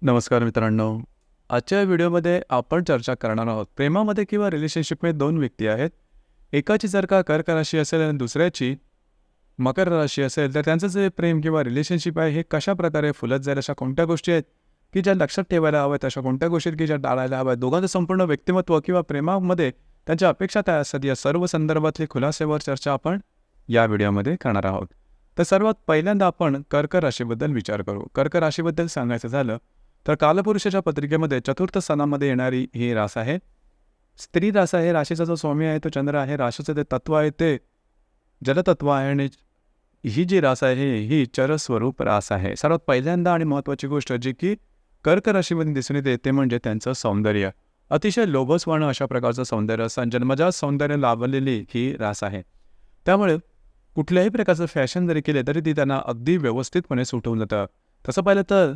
नमस्कार मित्रांनो. आजच्या व्हिडिओमध्ये आपण चर्चा करणार आहोत. प्रेमामध्ये किंवा रिलेशनशिपमध्ये दोन व्यक्ती आहेत. एकाची जर का कर्क राशी असेल आणि दुसऱ्याची मकर राशी असेल, तर त्यांचं जे प्रेम किंवा रिलेशनशिप आहे हे कशाप्रकारे फुलत जाईल, अशा कोणत्या गोष्टी आहेत की ज्या लक्षात ठेवायला हव्यात, अशा कोणत्या गोष्टी आहेत की ज्या टाळायला हव्यात. दोघांचं संपूर्ण व्यक्तिमत्व किंवा प्रेमामध्ये त्यांच्या अपेक्षा काय असतात, या सर्व संदर्भातली खुलासेवर चर्चा आपण या व्हिडिओमध्ये करणार आहोत. तर सर्वात पहिल्यांदा आपण कर्क राशीबद्दल विचार करू. कर्क राशीबद्दल सांगायचं झालं तर कालपुरुषाच्या पत्रिकेमध्ये चतुर्थ स्थानामध्ये येणारी ही रास आहे. स्त्री रास आहे. राशीचा जो स्वामी आहे तो चंद्र आहे. राशीचं ते तत्व आहे ते जलतत्व आहे आणि ही जी रास आहे ही चरस्वरूप रास आहे. सर्वात पहिल्यांदा आणि महत्त्वाची गोष्ट जी की कर्क राशीमध्ये दिसून येते ते म्हणजे त्यांचं सौंदर्य. अतिशय लोभसवाणं अशा प्रकारचं सौंदर्य असतं. जन्मजात सौंदर्य लाभलेली ही रास आहे. त्यामुळे कुठल्याही प्रकारचं फॅशन जरी केले तरी ती त्यांना अगदी व्यवस्थितपणे सुटवून जातं. तसं पाहिलं तर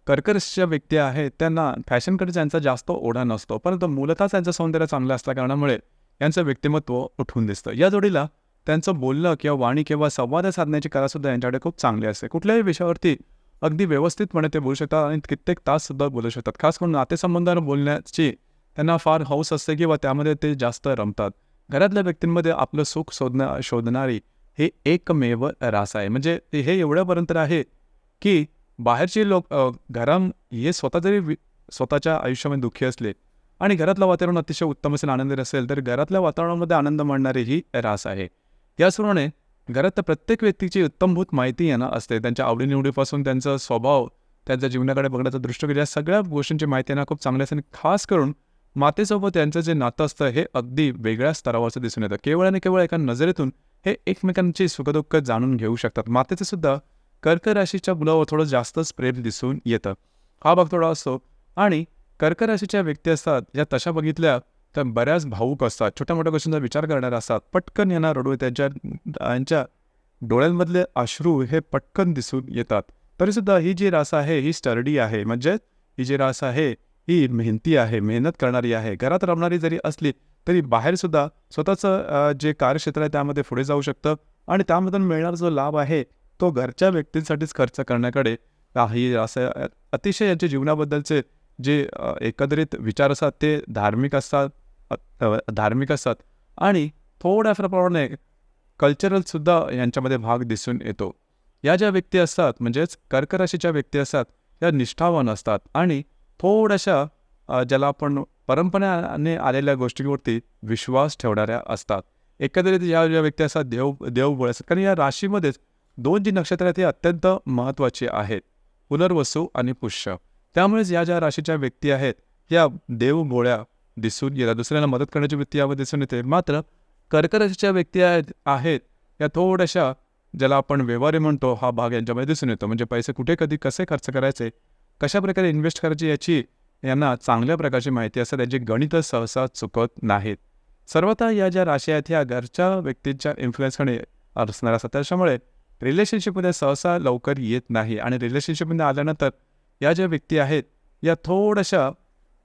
कर्क राशीच्या व्यक्ती आहेत त्यांना फॅशनकडे त्यांचा जास्त ओढा नसतो, परंतु मूलतः त्यांचं सौंदर्य चांगलं असल्या कारणामुळे यांचं व्यक्तिमत्व उठून दिसतं. या जोडीला त्यांचं बोलणं किंवा वाणी किंवा संवाद साधण्याची कलासुद्धा यांच्याकडे खूप चांगली असते. कुठल्याही विषयावरती अगदी व्यवस्थितपणे ते बोलू शकतात आणि कित्येक ताससुद्धा बोलू शकतात. खास करून नातेसंबंधावर बोलण्याची त्यांना फार हौस असते किंवा त्यामध्ये ते जास्त रमतात. घरातल्या व्यक्तींमध्ये आपलं सुख शोधणारी हे एकमेव रास आहे. म्हणजे हे एवढ्यापर्यंत आहे की बाहेरचे लोक हे स्वतः जरी स्वतःच्या आयुष्यामध्ये दुःखी असले आणि घरातलं वातावरण अतिशय उत्तम असेल, आनंदी असेल, तर घरातल्या वातावरणामध्ये आनंद माणणारी ही रास आहे. याचप्रमाणे घरात प्रत्येक व्यक्तीची उत्तमभूत माहिती यांना असते. त्यांच्या आवडीनिवडीपासून त्यांचा स्वभाव, त्यांच्या जीवनाकडे बघण्याचा दृष्टिकोन, या सगळ्या गोष्टींची माहिती यांना खूप चांगली असते. आणि खास करून मातेसोबत यांचं जे नातं असतं हे अगदी वेगळ्या स्तरावरचं दिसून येतं. केवळ आणि केवळ एका नजरेतून हे एकमेकांची सुखदुःख जाणून घेऊ शकतात. मातेचं सुद्धा कर्क राशीच्या मुलावर थोडं जास्तच प्रेम दिसून येतं. हा भाग थोडा असतो. आणि कर्क राशीच्या व्यक्ती असतात ज्या तशा बघितल्या तर बऱ्याच भावूक असतात. छोट्या मोठ्या गोष्टींचा विचार करणाऱ्या असतात. पटकन यांना रडू यांच्या डोळ्यांमधले अश्रू हे पटकन दिसून येतात. तरीसुद्धा ही जी रास आहे ही स्टर्डी आहे. म्हणजे ही जी रास आहे ही मेहनती आहे, मेहनत करणारी आहे. घरात रमणारी जरी असली तरी बाहेरसुद्धा स्वतःचं जे कार्यक्षेत्र आहे त्यामध्ये पुढे जाऊ शकतं आणि त्यामधून मिळणारा जो लाभ आहे तो घरच्या व्यक्तींसाठीच खर्च करण्याकडे ही असं अतिशय यांच्या जीवनाबद्दलचे जे एकंदरीत विचार असतात ते धार्मिक असतात आणि थोड्या प्रमाणे कल्चरलसुद्धा यांच्यामध्ये भाग दिसून येतो. या ज्या व्यक्ती असतात म्हणजेच कर्क राशीच्या व्यक्ती असतात या निष्ठावान असतात आणि थोड्याशा ज्याला आपण परंपरेने आलेल्या गोष्टींवरती विश्वास ठेवणाऱ्या असतात. एकंदरीत या ज्या व्यक्ती असतात देवबळ असतात. कारण या राशीमध्येच दोन जी नक्षत्र आहेत ती अत्यंत महत्त्वाची आहेत, पुनर्वसू आणि पुष्य. त्यामुळेच या ज्या राशीच्या व्यक्ती आहेत या देवभोळ्या दिसून येतात. दुसऱ्यांना मदत करण्याची वृत्ती यावर दिसून येते. मात्र कर्क राशीच्या व्यक्ती आहेत या थोड्याशा ज्याला आपण व्यवहारी म्हणतो हा भाग यांच्यामध्ये दिसून येतो. म्हणजे पैसे कुठे कधी कसे खर्च करायचे, कशाप्रकारे इन्व्हेस्ट करायची याची यांना चांगल्या प्रकारची माहिती असते. त्यांची गणित सहसा चुकत नाहीत. सर्वतः या ज्या राशी आहेत ह्या घरच्या व्यक्तींच्या इन्फ्लुएन्सकडे असणार असतात. त्याच्यामुळे रिलेशनशिपमध्ये सहसा लवकर येत नाही आणि रिलेशनशिपमध्ये आल्यानंतर या ज्या व्यक्ती आहेत या थोड्याशा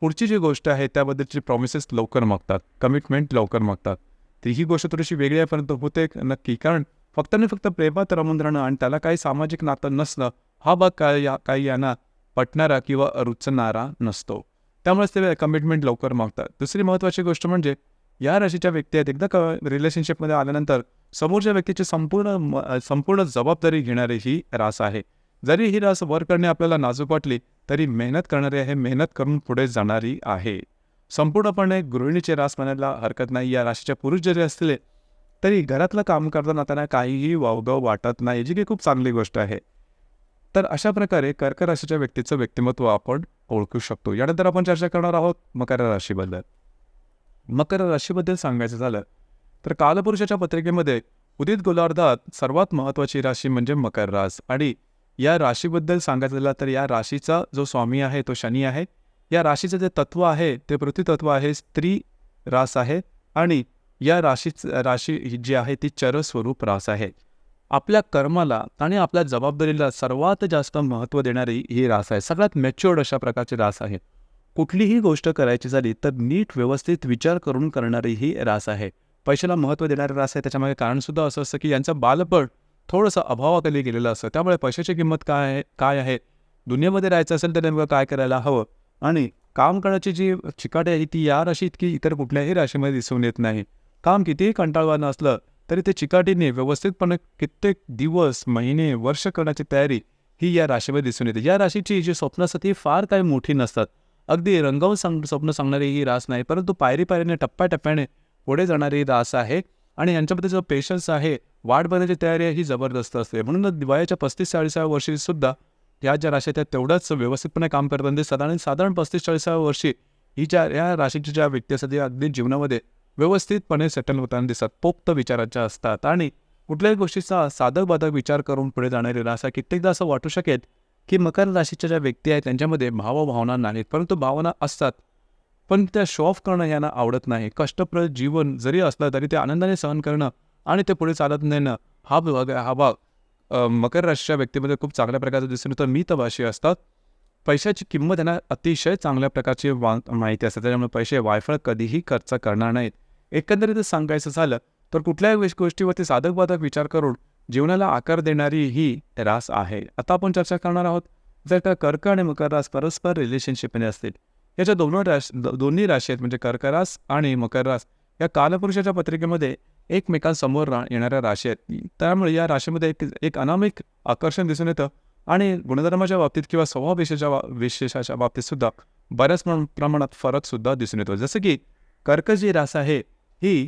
पुढची जी गोष्ट आहे त्याबद्दलची प्रॉमिसेस लवकर मागतात, कमिटमेंट लवकर मागतात. तर ही गोष्ट थोडीशी वेगळी आहे परंतु होते नक्की. कारण फक्त आणि फक्त प्रेमात रमून राहणं आणि त्याला काही सामाजिक नातं नसणं हा भाग काही यांना पटणारा किंवा रुचणारा नसतो. त्यामुळेच ते कमिटमेंट लवकर मागतात. दुसरी महत्त्वाची गोष्ट म्हणजे या राशीच्या व्यक्ती आहेत एकदा रिलेशनशिपमध्ये आल्यानंतर समोरच्या व्यक्तीची संपूर्ण जबाबदारी घेणारी ही रास आहे. जरी ही रास वर करणे आपल्याला नाजूक वाटली तरी मेहनत करणारी आहे, मेहनत करून पुढे जाणारी आहे. संपूर्णपणे गृहिणीची रास म्हणायला हरकत नाही. या राशीचे पुरुष जरी असले तरी घरातलं काम करताना त्यांना काहीही वावगं वाटत नाही, जी की खूप चांगली गोष्ट आहे. तर अशा प्रकारे कर्क राशीच्या व्यक्तीचं व्यक्तिमत्व आपण ओळखू शकतो. यानंतर आपण चर्चा करणार आहोत मकर राशीबद्दल. मकर राशीबद्दल सांगायचं झालं तर कालपुरुषाच्या पत्रिकेमध्ये उदित गोलार्धात सर्वात महत्त्वाची राशी म्हणजे मकर रास. आणि या राशीबद्दल सांगायचं झालं तर या राशीचा जो स्वामी आहे तो शनी आहे. या राशीचं जे तत्व आहे ते पृथ्वी तत्व आहे, स्त्री रास आहे आणि या राशी जी आहे ती चरस्वरूप रास आहे. आपल्या कर्माला आणि आपल्या जबाबदारीला सर्वात जास्त महत्त्व देणारी ही रास आहे. सगळ्यात मॅच्युअर्ड अशा प्रकारची रास आहे. कुठलीही गोष्ट करायची झाली तर नीट व्यवस्थित विचार करून करणारी ही रास आहे. पैशाला महत्त्व देणारी रास आहे. त्याच्यामागे कारणसुद्धा असं असतं की यांचं बालपण थोडंसं अभावाखाली गेलेलं असतं. त्यामुळे पैशाची किंमत काय आहे दुनियेमध्ये राहायचं असेल तर नेमकं काय करायला हवं, आणि काम करण्याची जी चिकाटी आहे ती या राशीत की इतर कुठल्याही राशीमध्ये दिसून येत नाही. काम कितीही कंटाळवाणं असलं तरी ते चिकाटीने व्यवस्थितपणे कित्येक दिवस, महिने, वर्ष करण्याची तयारी ही या राशीमध्ये दिसून येते. या राशीची जी स्वप्न असतात ही फार काही मोठी नसतात. अगदी रंगवून स्वप्न सांगणारी ही रास नाही, परंतु पायरी-पायरीने, टप्प्याटप्प्याने पुढे जाणारी ही रास आहे आणि यांच्यामध्ये जो पेशन्स आहे, वाट बघण्याची तयारी आहे ही जबरदस्त असते. म्हणूनच वयाच्या 35-40व्या वर्षी सुद्धा या ज्या राशी आहेत तेवढंच व्यवस्थितपणे काम करताना दिसतात आणि साधारण 35-40व्या वर्षी या राशीच्या ज्या व्यक्ती असतात त्या अगदी जीवनामध्ये व्यवस्थितपणे सेटल होताना दिसतात. पोक्त विचाराच्या असतात आणि कुठल्याही गोष्टीचा साधक-बाधक विचार करून पुढे जाणारी रास आहे. कित्येकदा असं वाटू शकेल की मकर राशीच्या ज्या व्यक्ती आहेत त्यांच्यामध्ये भावभावना नाहीत, परंतु भावना असतात. पण त्या शो ऑफ करणं यांना आवडत नाही. कष्टप्रद जीवन जरी असलं तरी ते आनंदाने सहन करणं आणि ते पुढे चालत नेणं हा भाग मकर राशीच्या व्यक्तीमध्ये खूप चांगल्या प्रकारचं दिसून येतं. मितभाषी असतात. पैशाची किंमत यांना अतिशय चांगल्या प्रकारची माहिती असते. त्याच्यामुळे पैसे वायफळ कधीही खर्च करणार नाहीत. एकंदरीतच सांगायचं झालं तर कुठल्याही गोष्टीवरती साधक-बाधक विचार करून जीवनाला आकार देणारी ही रास आहे. आता आपण चर्चा करणार आहोत, जर का कर्क आणि मकर रास परस्पर रिलेशनशिपमध्ये असतील. याच्या दोन्ही राशी आहेत म्हणजे कर्क रास आणि मकर रास या कालपुरुषाच्या पत्रिकेमध्ये एकमेकांसमोर येणाऱ्या राशी आहेत. त्यामुळे या राशीमध्ये एक अनामिक आकर्षण दिसून येतं आणि गुणधर्माच्या बाबतीत किंवा स्वभाव विशेषाच्या बाबतीत सुद्धा बऱ्याच प्रमाणात फरक सुद्धा दिसून येतो. जसं की कर्क जी रास आहे ही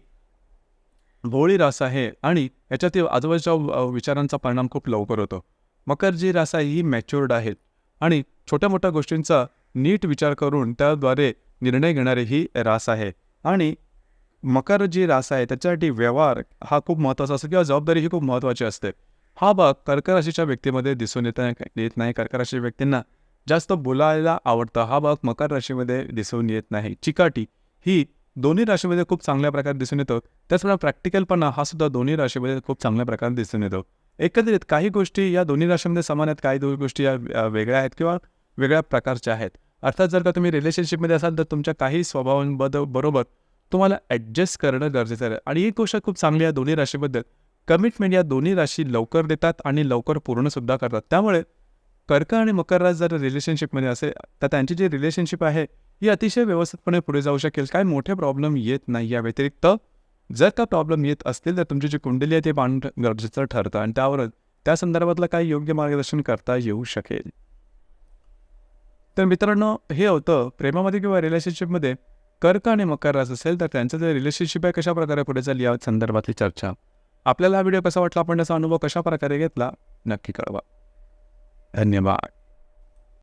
भोळी रास आहे आणि याच्यातील आजूबाजूच्या विचारांचा परिणाम खूप लवकर होतो. मकर जी रास आहे ही मॅच्युअर्ड आहे आणि छोट्या मोठ्या गोष्टींचा नीट विचार करून त्याद्वारे निर्णय घेणारी ही रास आहे. आणि मकर जी रास आहे त्याच्यासाठी व्यवहार हा खूप महत्त्वाचा असतो किंवा जबाबदारी ही खूप महत्त्वाची असते. हा भाग कर्क राशीच्या व्यक्तीमध्ये दिसून येत नाही. कर्क राशी व्यक्तींना जास्त बोलायला आवडतं. हा भाग मकर राशीमध्ये दिसून येत नाही. चिकाटी ही दोन्ही राशीमध्ये खूप चांगल्या प्रकारे दिसून येतो. त्याचप्रमाणे प्रॅक्टिकलपणा हा सुद्धा दोन्ही राशीमध्ये खूप चांगल्या प्रकारे दिसून येतो. एकंदरीत काही गोष्टी या दोन्ही राशीमध्ये समान आहेत, काही दोन गोष्टी या वेगळ्या आहेत किंवा वेगळ्या प्रकारच्या आहेत. अर्थात जर का तुम्ही रिलेशनशिपमध्ये असाल तर तुमच्या काही स्वभावांबरोबर तुम्हाला ॲडजस्ट करणं गरजेचं आहे. आणि एक गोष्ट खूप चांगली आहे दोन्ही राशीबद्दल, कमिटमेंट या दोन्ही राशी लवकर देतात आणि लवकर पूर्णसुद्धा करतात. त्यामुळे कर्क आणि मकर रास जर रिलेशनशिपमध्ये असेल तर त्यांची जी रिलेशनशिप आहे ही अतिशय व्यवस्थितपणे पुढे जाऊ शकेल. काही मोठे प्रॉब्लेम येत नाही. या व्यतिरिक्त जर का प्रॉब्लेम येत असतील तर तुमची जी कुंडली आहे ते पाहणं गरजेचं ठरतं आणि त्यावरच त्या संदर्भातलं काही योग्य मार्गदर्शन करता येऊ शकेल. तर मित्रांनो, हे होतं प्रेमामध्ये किंवा रिलेशनशिपमध्ये कर्क आणि मकर रास असेल तर त्यांचं जे रिलेशनशिप आहे कशा प्रकारे पुढे चालली या संदर्भातली चर्चा. आपल्याला हा व्हिडिओ कसा वाटला, आपण त्याचा अनुभव कशा प्रकारे घेतला नक्की कळवा. धन्यवाद.